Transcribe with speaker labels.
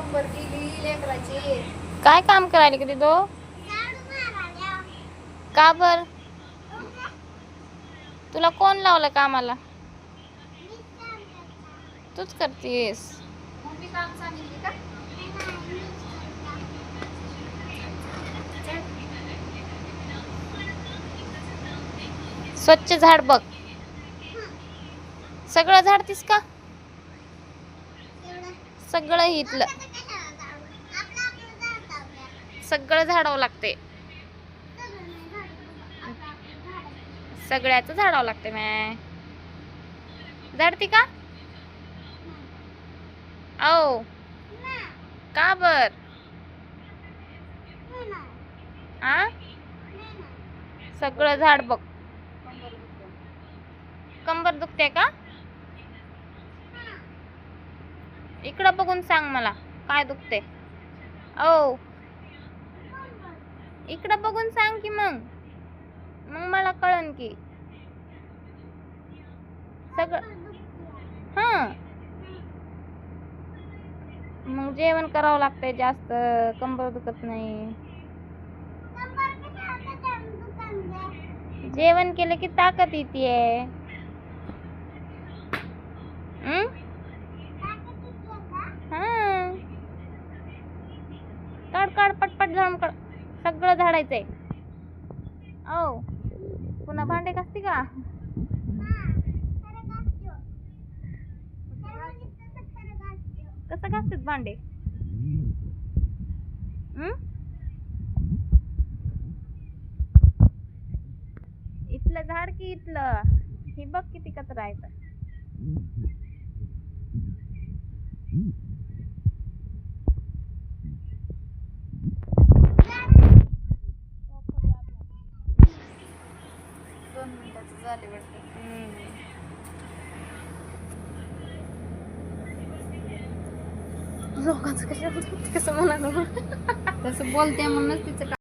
Speaker 1: कंबर गेली लेकराची.
Speaker 2: काय काम करायला कधी तो? का बर? तुला कोण लावलं कामाला? तूच करतीस.
Speaker 1: मम्मी काम सांगितली का?
Speaker 2: स्वच्छ झाड बघ. सगळं झाडतीस का? सगळं इथलं सगळं झाडावं लागते. सगळ्याच झाडावं लागते. मॅ झाडती का? ओ का बर? आ सगळं झाड बघ. कंबर दुखते का? इकडं बघून सांग मला काय दुखते. ओ इकडं बघून सांग की मग मला कळन की सगळं. हा मग जेवण करावं लागतंय जास्त. कंबर दुखत नाही. जेवण केलं की ताकद येते. हा काढ काढ पटपट झाडून काढ. सगळं झाडायचंय. ओ पुन्हा भांडे घासती का? कसं घासतात भांडे? इथलं झाड की इथलं हे बघ किती कचरा आहे.
Speaker 1: दोन मिनिटाचं झाले वाटतं.
Speaker 2: लोकांचं कसं म्हणाल
Speaker 1: तसं बोलते म्हणूनच तिचं